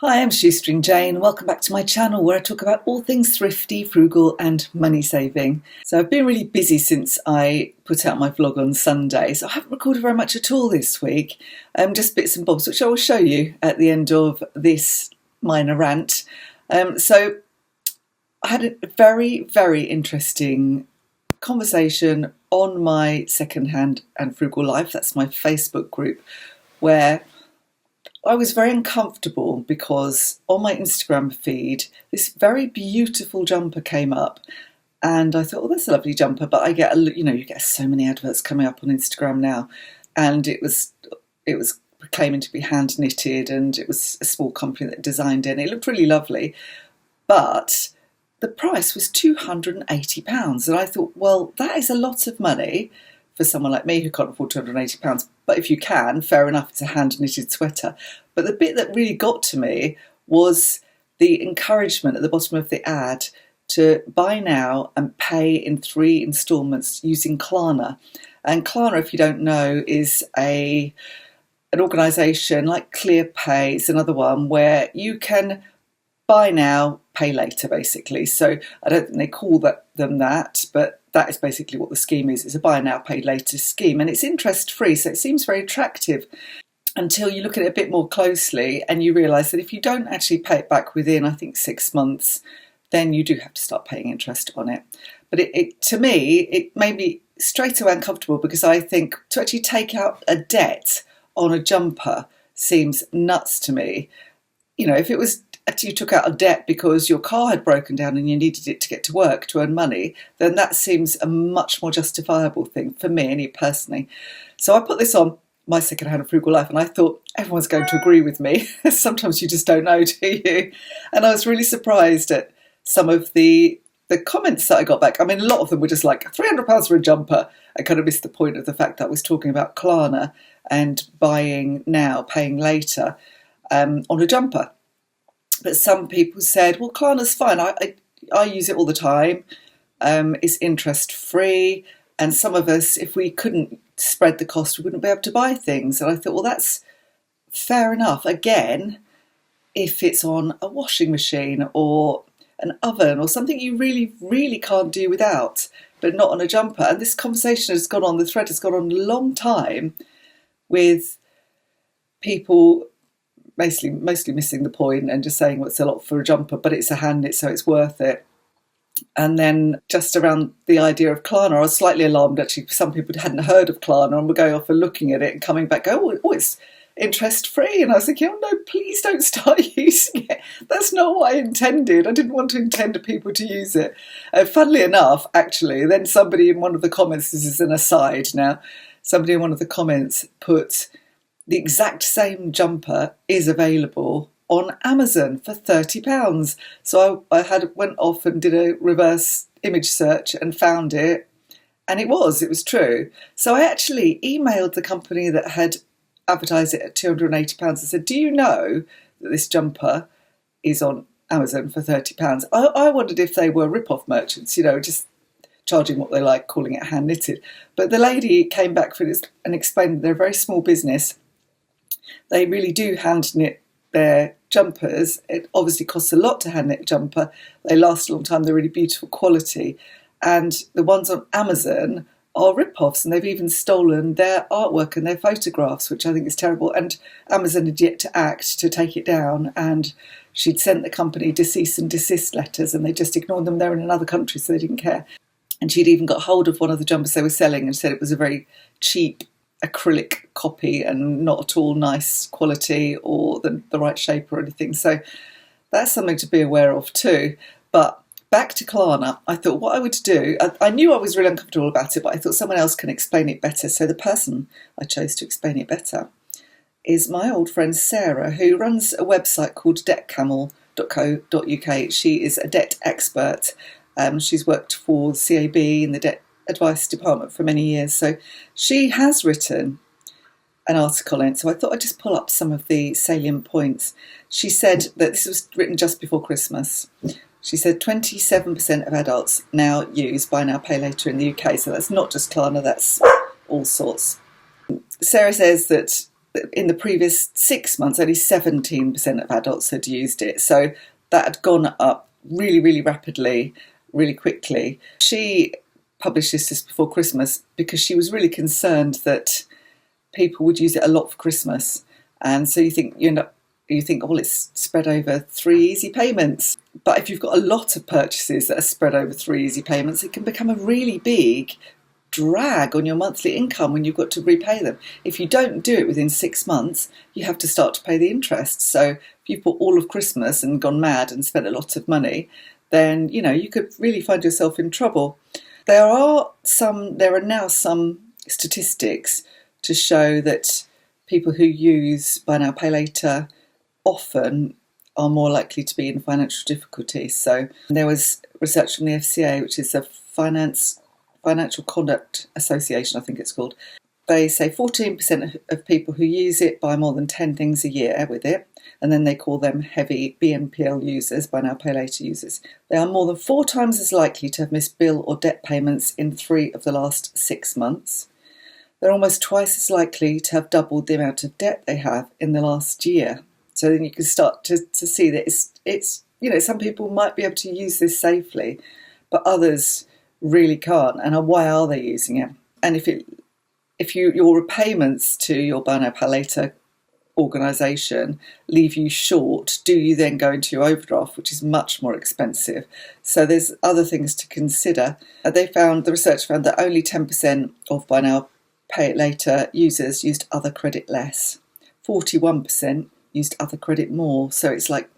Hi, I'm Shoestring Jane. Welcome back to my channel where I talk about all things thrifty, frugal and money saving. So I've been really busy since I put out my vlog on Sunday, so I haven't recorded very much at all this week. Just bits and bobs, which I will show you at the end of this minor rant. So I had a very, very interesting conversation on my Secondhand and Frugal Life, that's my Facebook group, where I was very uncomfortable because on my Instagram feed, this very beautiful jumper came up, and I thought, oh, that's a lovely jumper. But I get, you get so many adverts coming up on Instagram now, and it was claiming to be hand knitted, and it was a small company that designed it. And it looked really lovely, but the price was £280, and I thought, well, that is a lot of money for someone like me who can't afford £280. But if you can, fair enough, it's a hand-knitted sweater. But the bit that really got to me was the encouragement at the bottom of the ad to buy now and pay in 3 instalments using Klarna. And Klarna, if you don't know, is an organisation like ClearPay. It's another one where you can buy now, pay later, basically. So I don't think they call them that, but that is basically what the scheme is. It's a buy now, pay later scheme, and it's interest free, so it seems very attractive until you look at it a bit more closely and you realise that if you don't actually pay it back within, I think, 6 months, then you do have to start paying interest on it. But to me, it made me straight away uncomfortable, because I think to actually take out a debt on a jumper seems nuts to me. If it was you took out a debt because your car had broken down and you needed it to get to work to earn money, then that seems a much more justifiable thing for me personally. So I put this on my Secondhand and Frugal Life, and I thought everyone's going to agree with me. Sometimes you just don't know, do you? And I was really surprised at some of the comments that I got back. I mean, a lot of them were just like, £300 for a jumper. I kind of missed the point of the fact that I was talking about Klarna and buying now, paying later on a jumper. But some people said, well, Klarna's fine. I use it all the time. It's interest free. And some of us, if we couldn't spread the cost, we wouldn't be able to buy things. And I thought, well, that's fair enough. Again, if it's on a washing machine or an oven or something you really, really can't do without, but not on a jumper. And this conversation has gone on, the thread has gone on a long time with people mostly missing the point and just saying, well, it's a lot for a jumper, but it's a hand knit, so it's worth it. And then just around the idea of Klarna, I was slightly alarmed actually. Some people hadn't heard of Klarna and were going off and looking at it and coming back, oh, it's interest free. And I was thinking, oh no, please don't start using it. That's not what I intended. I didn't want to intend people to use it. Funnily enough, actually, then somebody in one of the comments, this is an aside now, somebody in one of the comments put, the exact same jumper is available on Amazon for £30. So I went off and did a reverse image search and found it, and it was true. So I actually emailed the company that had advertised it at £280 and said, do you know that this jumper is on Amazon for £30? I wondered if they were rip-off merchants, just charging what they like, calling it hand knitted. But the lady came back for this and explained they're a very small business. They really do hand knit their jumpers. It obviously costs a lot to hand knit a jumper. They last a long time. They're really beautiful quality. And the ones on Amazon are rip-offs, and they've even stolen their artwork and their photographs, which I think is terrible. And Amazon had yet to act to take it down, and she'd sent the company cease and desist letters, and they just ignored them. They're in another country, so they didn't care. And she'd even got hold of one of the jumpers they were selling and said it was a very cheap acrylic copy and not at all nice quality or the right shape or anything. So that's something to be aware of too. But back to Klarna, I thought what I would do, I knew I was really uncomfortable about it, but I thought someone else can explain it better. So the person I chose to explain it better is my old friend Sarah, who runs a website called debtcamel.co.uk. She is a debt expert. She's worked for CAB in the debt advice department for many years, so she has written an article in it. So I thought I'd just pull up some of the salient points. She said that this was written just before Christmas. She said 27% of adults now use buy now pay later in the UK, so that's not just Klarna, that's all sorts. Sarah says that in the previous 6 months, only 17% of adults had used it. So that had gone up really, really rapidly, really quickly. She published this just before Christmas because she was really concerned that people would use it a lot for Christmas. And so you think, well, it's spread over 3 easy payments. But if you've got a lot of purchases that are spread over 3 easy payments, it can become a really big drag on your monthly income when you've got to repay them. If you don't do it within 6 months, you have to start to pay the interest. So if you've bought all of Christmas and gone mad and spent a lot of money, then, you could really find yourself in trouble. There are now some statistics to show that people who use buy now, pay later often are more likely to be in financial difficulty. So there was research from the FCA, which is the Financial Conduct Association, I think it's called. They say 14% of people who use it buy more than 10 things a year with it, and then they call them heavy BNPL users, buy now, pay later users. They are more than 4 times as likely to have missed bill or debt payments in 3 of the last 6 months. They're almost twice as likely to have doubled the amount of debt they have in the last year. So then you can start to see that it's some people might be able to use this safely, but others really can't. And why are they using it? And if your repayments to your buy now, pay later organisation leave you short, do you then go into your overdraft, which is much more expensive? So there's other things to consider. The research found that only 10% of buy now, pay it later users used other credit less. 41% used other credit more. So it's like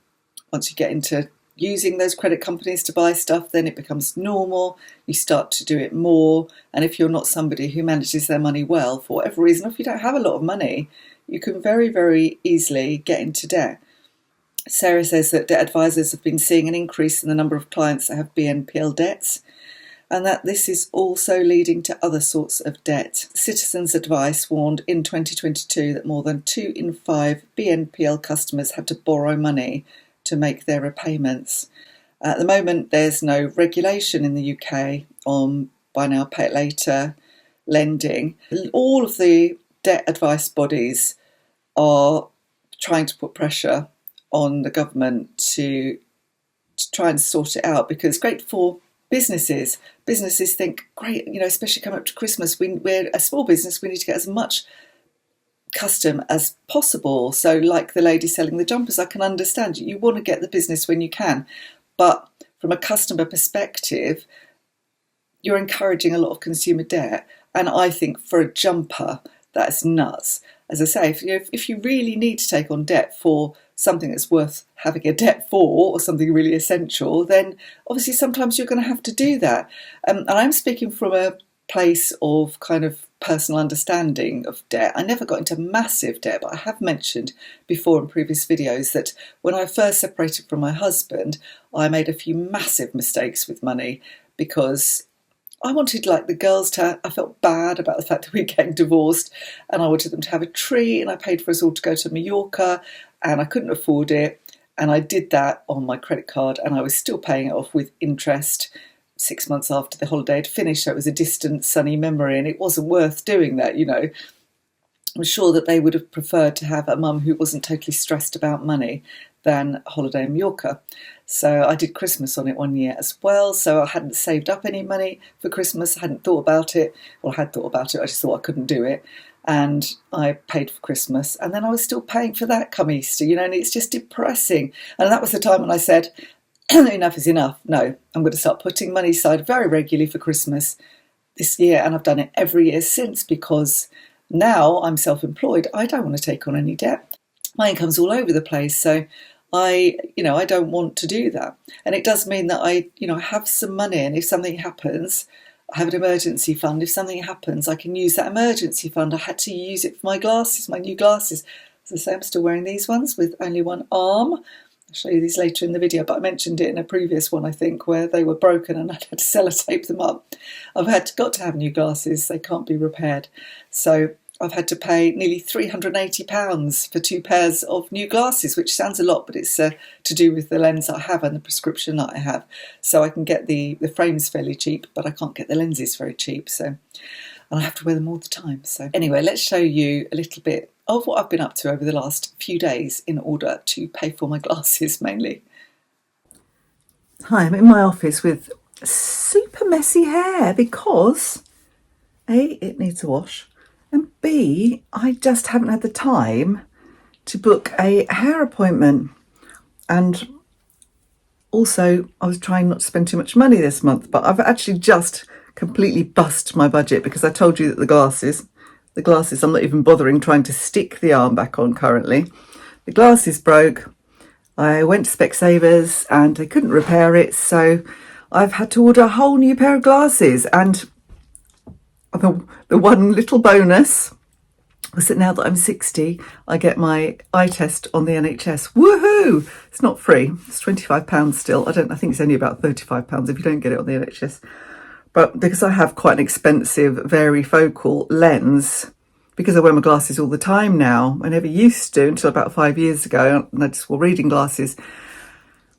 once you get into using those credit companies to buy stuff, then it becomes normal. You start to do it more. And if you're not somebody who manages their money well, for whatever reason, if you don't have a lot of money, you can very, very easily get into debt. Sarah says that debt advisors have been seeing an increase in the number of clients that have BNPL debts, and that this is also leading to other sorts of debt. Citizens Advice warned in 2022 that more than 2 in 5 BNPL customers had to borrow money to make their repayments. At the moment, there's no regulation in the UK on buy now, pay it later lending. All of the debt advice bodies are trying to put pressure on the government to try and sort it out, because it's great for businesses. Businesses think, great, especially coming up to Christmas, we're a small business, we need to get as much custom as possible. So like the lady selling the jumpers, I can understand you want to get the business when you can, but from a customer perspective, you're encouraging a lot of consumer debt. And I think for a jumper, that's nuts. As I say, if you really need to take on debt for something that's worth having a debt for, or something really essential, then obviously sometimes you're going to have to do that. And I'm speaking from a place of kind of personal understanding of debt. I never got into massive debt, but I have mentioned before in previous videos that when I first separated from my husband, I made a few massive mistakes with money because I wanted the girls to, I felt bad about the fact that we were getting divorced, and I wanted them to have a tree, and I paid for us all to go to Mallorca, and I couldn't afford it. And I did that on my credit card, and I was still paying it off with interest 6 months after the holiday had finished. So it was a distant, sunny memory, and it wasn't worth doing that, I'm sure that they would have preferred to have a mum who wasn't totally stressed about money than a holiday in Mallorca. So I did Christmas on it one year as well. So I hadn't saved up any money for Christmas. I hadn't thought about it. Well, I had thought about it. I just thought I couldn't do it. And I paid for Christmas. And then I was still paying for that come Easter, and it's just depressing. And that was the time when I said, enough is enough. No, I'm going to start putting money aside very regularly for Christmas this year. And I've done it every year since, because now I'm self-employed. I don't want to take on any debt. My income's all over the place. So I don't want to do that. And it does mean that I have some money. And if something happens, I have an emergency fund. If something happens, I can use that emergency fund. I had to use it for my glasses, my new glasses. As I say, I'm still wearing these ones with only one arm. I'll show you these later in the video, but I mentioned it in a previous one, I think, where they were broken and I had to sellotape them up. I've got to have new glasses. They can't be repaired. So I've had to pay nearly £380 for 2 pairs of new glasses, which sounds a lot, but it's to do with the lens I have and the prescription that I have. So I can get the frames fairly cheap, but I can't get the lenses very cheap. And I have to wear them all the time. So anyway, let's show you a little bit of what I've been up to over the last few days in order to pay for my glasses mainly. Hi, I'm in my office with super messy hair because A, it needs a wash, and B, I just haven't had the time to book a hair appointment. And also, I was trying not to spend too much money this month, but I've actually just completely bust my budget because I told you that the glasses, I'm not even bothering trying to stick the arm back on currently. The glasses broke. I went to Specsavers and they couldn't repair it, so I've had to order a whole new pair of glasses. And the one little bonus was that now that I'm 60, I get my eye test on the NHS. Woohoo! It's not free. It's £25 still. I think it's only about £35 if you don't get it on the NHS. But because I have quite an expensive varifocal lens, because I wear my glasses all the time now, I never used to until about 5 years ago, and I just wore reading glasses.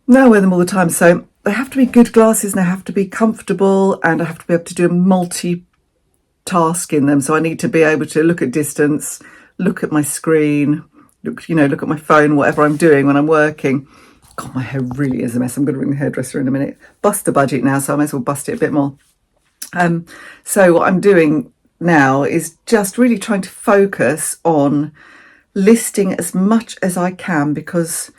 Now I wear them all the time. So they have to be good glasses and they have to be comfortable, and I have to be able to do a multi-task in them. So I need to be able to look at distance, look at my screen, look at my phone, whatever I'm doing when I'm working. God, my hair really is a mess. I'm going to ring the hairdresser in a minute. Bust the budget now, so I may as well bust it a bit more. So what I'm doing now is just really trying to focus on listing as much as I can because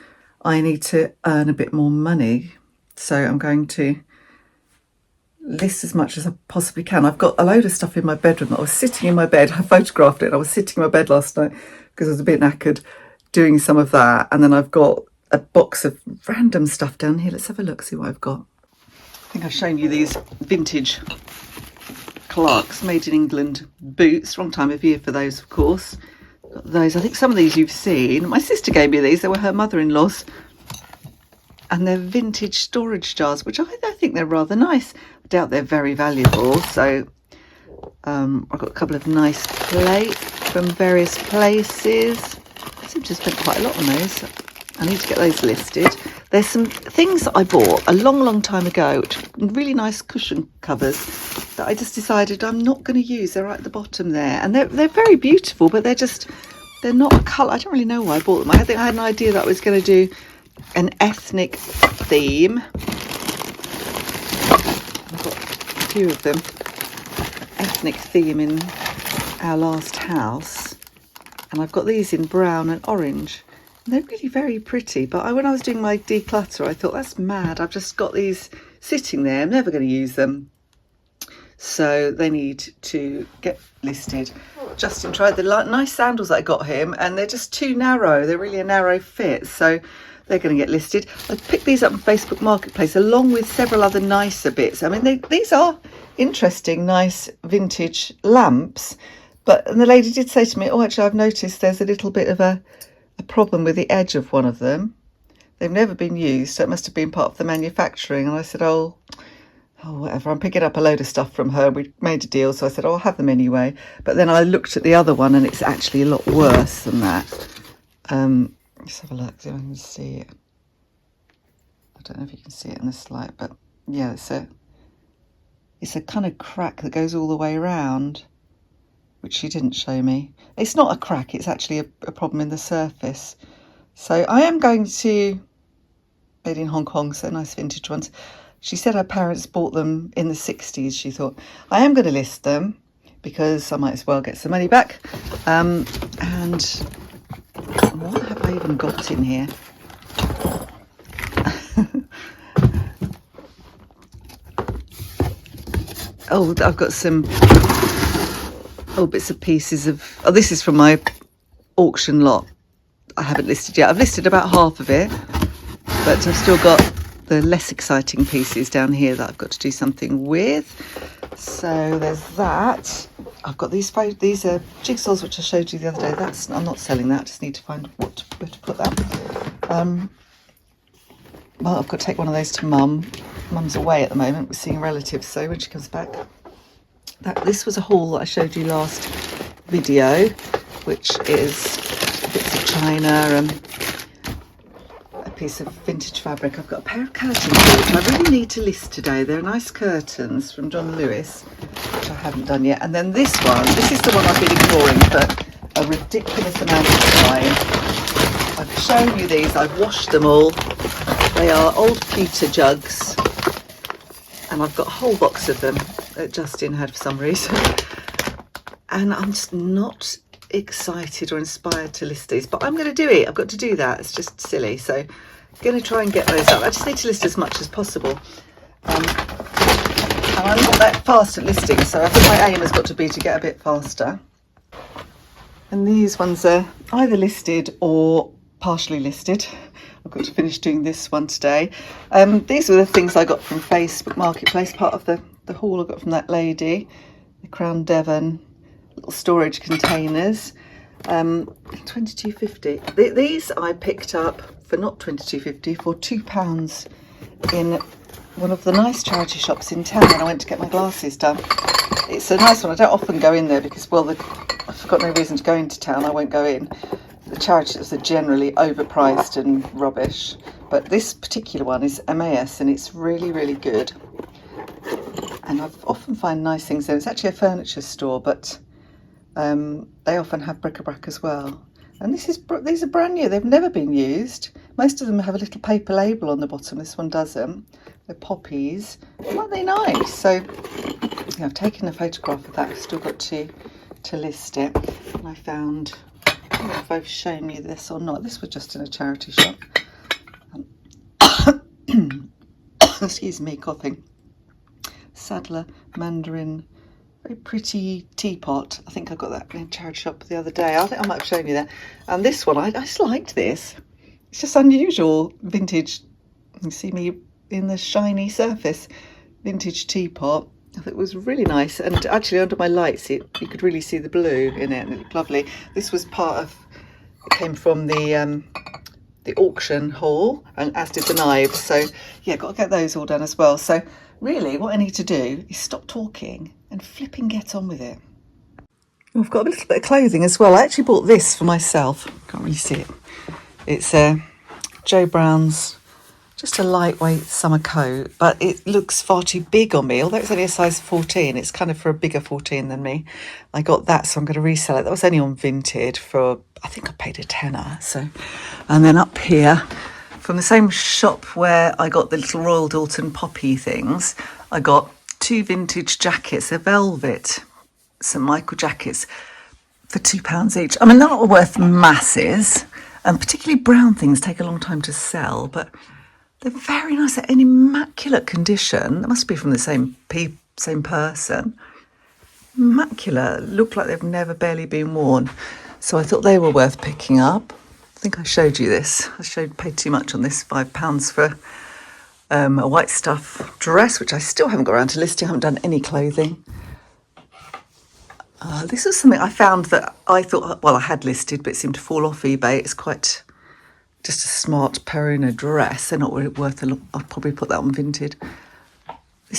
I need to earn a bit more money. So I'm going to list as much as I possibly can. I've got a load of stuff in my bedroom. I was sitting in my bed. I photographed it. I was sitting in my bed last night because I was a bit knackered doing some of that. And then I've got a box of random stuff down here. Let's have a look, see what I've got. I think I've shown you these vintage Clarks made in England boots. Wrong time of year for those, of course. Got those. I think some of these you've seen. My sister gave me these. They were her mother-in-law's. And they're vintage storage jars, which I think they're rather nice. I doubt they're very valuable. So I've got a couple of nice plates from various places. I seem to have spent quite a lot on those. I need to get those listed. There's some things that I bought a long time ago, which really nice cushion covers that I just decided I'm not going to use. They're right at the bottom there, and they're very beautiful, but they're not a colour. I don't really know why I bought them. I think I had an idea that I was going to do an ethnic theme. I've got a few of them. Ethnic theme in our last house, and I've got these in brown and orange. They're really very pretty, but when I was doing my declutter, I thought, that's mad. I've just got these sitting there. I'm never going to use them. So they need to get listed. Justin tried the nice sandals that I got him, and they're just too narrow. They're really a narrow fit, so they're going to get listed. I picked these up on Facebook Marketplace along with several other nicer bits. I mean, these are interesting, nice vintage lamps. And the lady did say to me, oh, actually, I've noticed there's a little bit of a problem with the edge of one of them. They've never been used, so it must have been part of the manufacturing. And I said, oh, whatever. I'm picking up a load of stuff from her. We made a deal, so I said, I'll have them anyway. But then I looked at the other one, and it's actually a lot worse than that. Let's have a look, see if I can see it. I don't know if you can see it in this light, but yeah, it's a kind of crack that goes all the way around, which she didn't show me. It's not a crack, it's actually a problem in the surface. So I am going to, made in Hong Kong, so nice vintage ones. She said her parents bought them in the 60s, she thought. I am going to list them because I might as well get some money back. And what have I even got in here? Oh, I've got some bits and pieces of... Oh, this is from my auction lot. I haven't listed yet. I've listed about half of it, but I've still got the less exciting pieces down here that I've got to do something with. So there's that. I've got these are jigsaws which I showed you the other day. I'm not selling that. I just need to find where to put that. Well, I've got to take one of those to Mum. Mum's away at the moment. We're seeing relatives, so when she comes back. This was a haul that I showed you last video, which is bits of china and a piece of vintage fabric. I've got a pair of curtains here, which I really need to list today. They're nice curtains from John Lewis, which I haven't done yet. And then this is the one I've been ignoring for a ridiculous amount of time. I've shown you these, I've washed them all. They are old pewter jugs, and I've got a whole box of them that Justin had for some reason. And I'm just not excited or inspired to list these, but I'm going to do it. I've got to do that. It's just silly. So I'm going to try and get those up. I just need to list as much as possible. And I'm not that fast at listing, so I think my aim has got to be to get a bit faster. And these ones are either listed or partially listed. I've got to finish doing this one today. These were the things I got from Facebook Marketplace, part of the haul I got from that lady. The Crown Devon little storage containers, £22.50. These I picked up for not £22.50, for £2 in one of the nice charity shops in town when I went to get my glasses done. It's a nice one. I don't often go in there because, well, I've got no reason to go into town. I won't go in. The charity shops are generally overpriced and rubbish, but this particular one is MAS and it's really, really good. And I often find nice things there. It's actually a furniture store, but they often have bric-a-brac as well. And these are brand new. They've never been used. Most of them have a little paper label on the bottom. This one doesn't. They're poppies. Aren't they nice? So yeah, I've taken a photograph of that. I've still got to list it. And I found, I don't know if I've shown you this or not. This was just in a charity shop. Excuse me, coughing. Sadler Mandarin, very pretty teapot. I think I got that in a charity shop the other day. I think I might have shown you that. And this one, I just liked this. It's just unusual vintage. You can see me in the shiny surface vintage teapot. I thought it was really nice, and actually under my lights you could really see the blue in it, and it looked lovely. This was it came from the auction haul, and as did the knives. So yeah, got to get those all done as well. So really what I need to do is stop talking and flipping get on with it. I've got a little bit of clothing as well. I actually bought this for myself. Can't really see it. It's Joe Brown's, just a lightweight summer coat, but it looks far too big on me. Although it's only a size 14, it's kind of for a bigger 14 than me. I got that, so I'm going to resell it. That was only on Vinted for, I think I paid a tenner. So, and then up here, from the same shop where I got the little Royal Dalton poppy things, I got 2 vintage jackets. They're velvet St Michael jackets for £2 each. I mean, they're not worth masses, and particularly brown things take a long time to sell, but they're very nice. They're in immaculate condition. They must be from the same person. Immaculate. Look like they've never barely been worn. So I thought they were worth picking up. I think I showed you this. Paid too much on this, £5 for a white stuff dress, which I still haven't got around to listing. I haven't done any clothing. This is something I found that I thought, well, I had listed, but it seemed to fall off eBay. It's quite just a smart Peruna dress. They're not worth a lot. I'll probably put that on Vinted.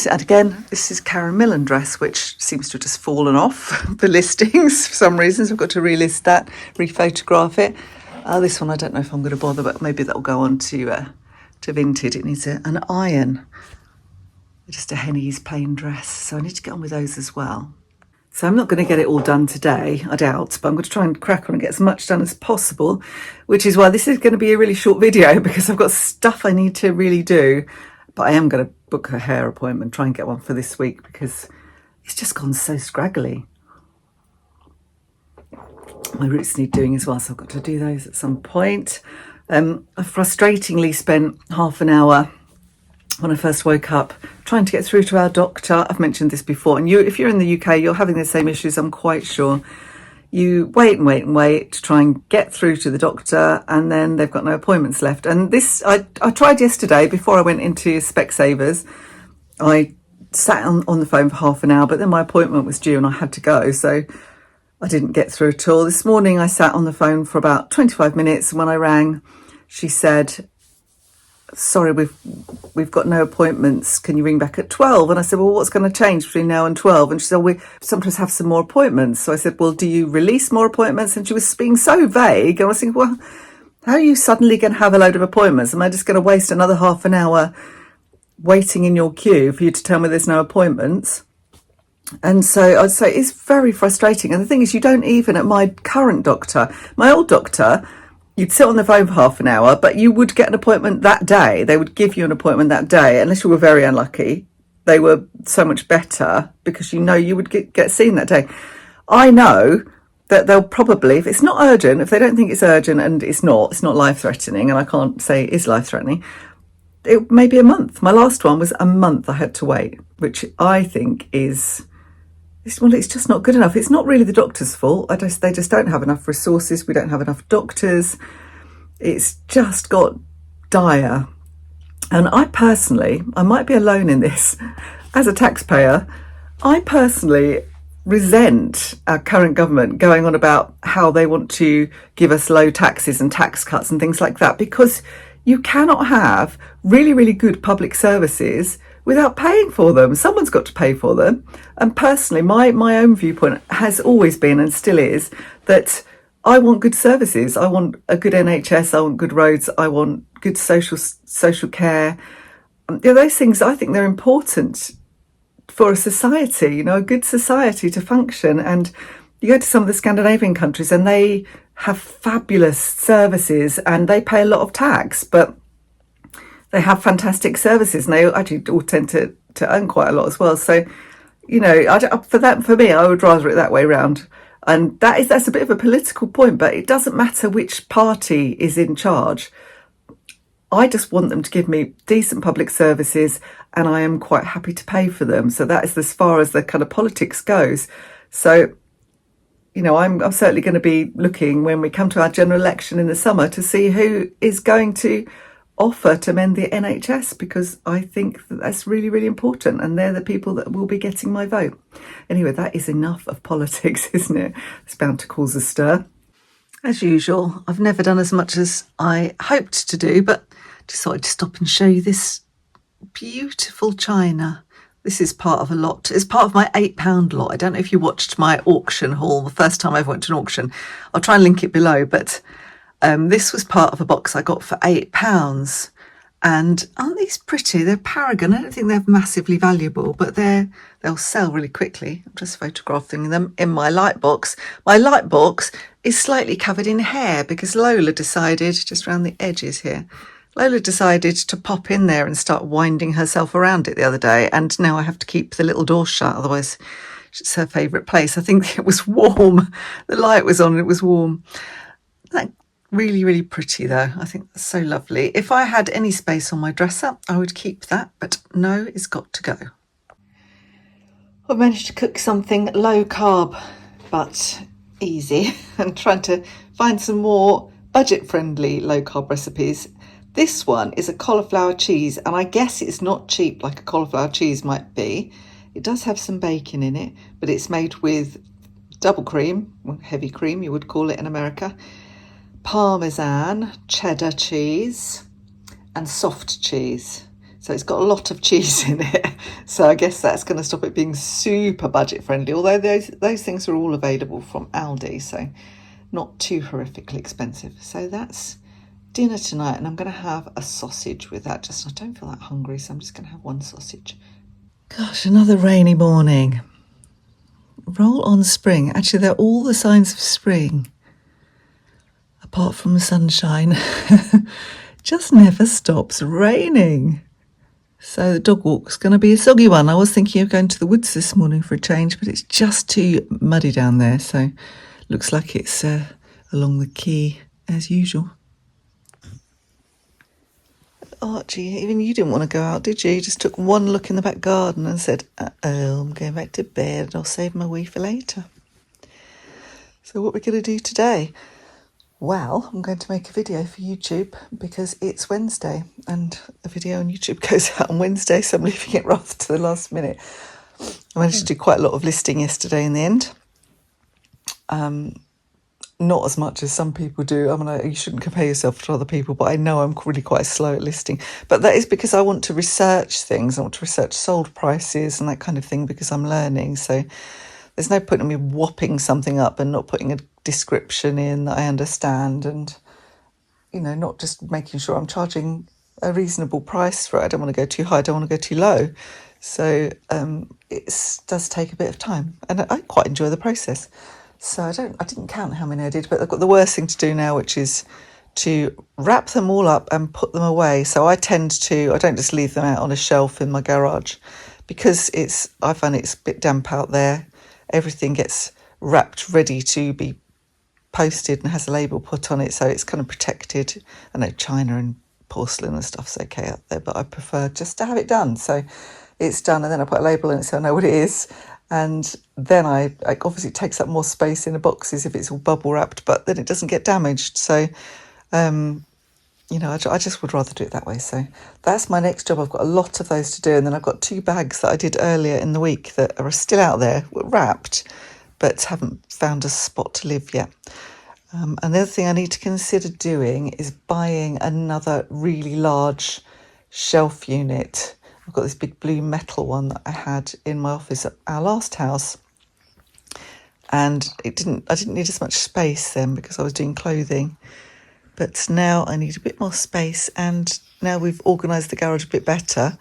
And again, this is Karen Millen dress, which seems to have just fallen off the listings for some reason. So I've got to relist that, rephotograph it. This one, I don't know if I'm going to bother, but maybe that'll go on to Vinted. It needs an iron. Just a Henny's plain dress. So I need to get on with those as well. So I'm not going to get it all done today, I doubt, but I'm going to try and crack on and get as much done as possible, which is why this is going to be a really short video, because I've got stuff I need to really do. But I am going to book a hair appointment, try and get one for this week, because it's just gone so scraggly. My roots need doing as well, so I've got to do those at some point. I frustratingly spent half an hour when I first woke up trying to get through to our doctor. I've mentioned this before, and if you're in the UK, you're having the same issues, I'm quite sure. You wait and wait and wait to try and get through to the doctor, and then they've got no appointments left. And this, I tried yesterday before I went into Specsavers. I sat on the phone for half an hour, but then my appointment was due and I had to go, so I didn't get through at all. This morning I sat on the phone for about 25 minutes, and when I rang, she said, sorry, we've got no appointments. Can you ring back at 12? And I said, well, what's going to change between now and 12? And she said, we sometimes have some more appointments. So I said, well, do you release more appointments? And she was being so vague. And I was thinking, well, how are you suddenly going to have a load of appointments? Am I just going to waste another half an hour waiting in your queue for you to tell me there's no appointments? And so I'd say it's very frustrating. And the thing is, you don't even, at my current doctor, my old doctor, you'd sit on the phone for half an hour, but you would get an appointment that day. They would give you an appointment that day, unless you were very unlucky. They were so much better because you would get seen that day. I know that they'll probably, if it's not urgent, if they don't think it's urgent and it's not life-threatening, and I can't say it is life-threatening, it may be a month. My last one was a month I had to wait, which I think is, well, it's just not good enough. It's not really the doctor's fault. They just don't have enough resources. We don't have enough doctors. It's just got dire. And I might be alone in this, as a taxpayer, I personally resent our current government going on about how they want to give us low taxes and tax cuts and things like that, because you cannot have really, really good public services without paying for them. Someone's got to pay for them. And personally, my own viewpoint has always been, and still is, that I want good services. I want a good NHS. I want good roads. I want good social care. Those things, I think they're important for a society, a good society to function. And you go to some of the Scandinavian countries and they have fabulous services and they pay a lot of tax, but they have fantastic services and they actually all tend to earn quite a lot as well. So, for me, I would rather it that way around. And that's a bit of a political point, but it doesn't matter which party is in charge. I just want them to give me decent public services and I am quite happy to pay for them. So that is as far as the kind of politics goes. So, I'm certainly going to be looking when we come to our general election in the summer to see who is going to offer to mend the NHS, because I think that's really, really important and they're the people that will be getting my vote. Anyway, that is enough of politics, isn't it? It's bound to cause a stir. As usual, I've never done as much as I hoped to do, but just thought I'd stop and show you this beautiful china. This is part of a lot. It's part of my £8 lot. I don't know if you watched my auction haul, the first time I went to an auction. I'll try and link it below, but this was part of a box I got for £8. And aren't these pretty? They're Paragon. I don't think they're massively valuable, but they'll sell really quickly. I'm just photographing them in my light box. My light box is slightly covered in hair because Lola decided, just around the edges here, Lola decided to pop in there and start winding herself around it the other day. And now I have to keep the little door shut, otherwise it's her favourite place. I think it was warm. The light was on and it was warm. That really, really pretty though. I think that's so lovely. If I had any space on my dresser, I would keep that, but no, it's got to go. I've managed to cook something low carb, but easy, and trying to find some more budget friendly low carb recipes. This one is a cauliflower cheese, and I guess it's not cheap like a cauliflower cheese might be. It does have some bacon in it, but it's made with double cream, heavy cream you would call it in America, Parmesan, cheddar cheese and soft cheese. So it's got a lot of cheese in it. So I guess that's going to stop it being super budget friendly, although those things are all available from Aldi, so not too horrifically expensive. So that's dinner tonight, and I'm going to have a sausage with that. I don't feel that hungry, so I'm just going to have one sausage. Gosh, another rainy morning. Roll on spring. Actually, they're all the signs of spring, apart from the sunshine. Just never stops raining. So the dog walk's going to be a soggy one. I was thinking of going to the woods this morning for a change, but it's just too muddy down there. So looks like it's along the quay as usual. Archie, even you didn't want to go out, did you? You just took one look in the back garden and said, uh-oh, I'm going back to bed. I'll save my wee for later. So what we're going to do today? Well, I'm going to make a video for YouTube because it's Wednesday and the video on YouTube goes out on Wednesday, so I'm leaving it rather to the last minute. I managed to do quite a lot of listing yesterday in the end. Not as much as some people do. I mean, you shouldn't compare yourself to other people, but I know I'm really quite slow at listing. But that is because I want to research things. I want to research sold prices and that kind of thing because I'm learning. So there's no point in me whopping something up and not putting a description in that I understand, and not just making sure I'm charging a reasonable price for it. I don't want to go too high, I don't want to go too low. So it does take a bit of time, and I quite enjoy the process. So I didn't count how many I did, but I've got the worst thing to do now, which is to wrap them all up and put them away. So I don't just leave them out on a shelf in my garage, because I find it's a bit damp out there. Everything gets wrapped ready to be posted and has a label put on it, so it's kind of protected. I know china and porcelain and stuff's okay out there, but I prefer just to have it done. So it's done, and then I put a label on it so I know what it is. And then I obviously it takes up more space in the boxes if it's all bubble wrapped, but then it doesn't get damaged. So I just would rather do it that way. So that's my next job. I've got a lot of those to do, and then I've got 2 bags that I did earlier in the week that are still out there, wrapped, but haven't found a spot to live yet. And the other thing I need to consider doing is buying another really large shelf unit. I've got this big blue metal one that I had in my office at our last house, and I didn't need as much space then because I was doing clothing. But now I need a bit more space, and now we've organised the garage a bit better,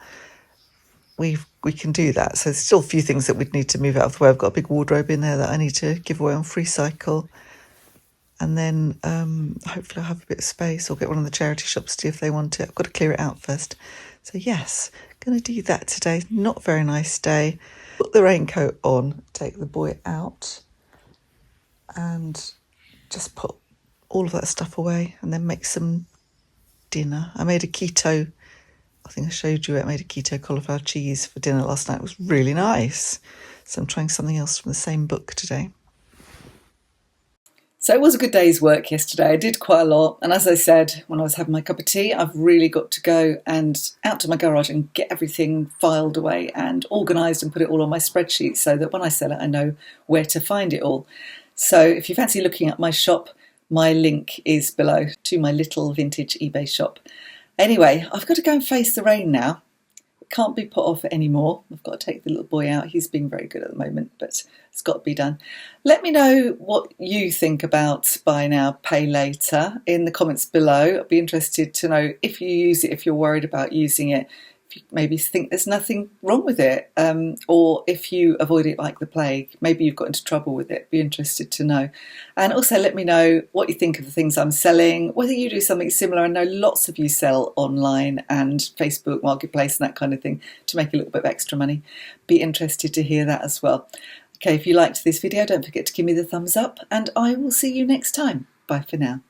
we can do that. So there's still a few things that we'd need to move out of the way. I've got a big wardrobe in there that I need to give away on FreeCycle. And then hopefully I'll have a bit of space, or get one of the charity shops to see if they want it. I've got to clear it out first. So yes, going to do that today. Not a very nice day. Put the raincoat on, take the boy out, and just put all of that stuff away, and then make some dinner. I made a keto, I think I showed you it, I made a keto cauliflower cheese for dinner last night. It was really nice. So I'm trying something else from the same book today. So it was a good day's work yesterday. I did quite a lot. And as I said, when I was having my cup of tea, I've really got to go and out to my garage and get everything filed away and organised and put it all on my spreadsheet so that when I sell it, I know where to find it all. So if you fancy looking at my shop, my link is below to my little vintage eBay shop. Anyway, I've got to go and face the rain now. Can't be put off anymore. I've got to take the little boy out. He's being very good at the moment, but it's got to be done. Let me know what you think about buy now, pay later in the comments below. I'd be interested to know if you use it, if you're worried about using it, if you maybe think there's nothing wrong with it, or if you avoid it like the plague. Maybe you've got into trouble with it. Be interested to know. And also let me know what you think of the things I'm selling, whether you do something similar. I know lots of you sell online and Facebook Marketplace and that kind of thing to make a little bit of extra money. Be interested to hear that as well. Okay, if you liked this video, don't forget to give me the thumbs up, and I will see you next time. Bye for now.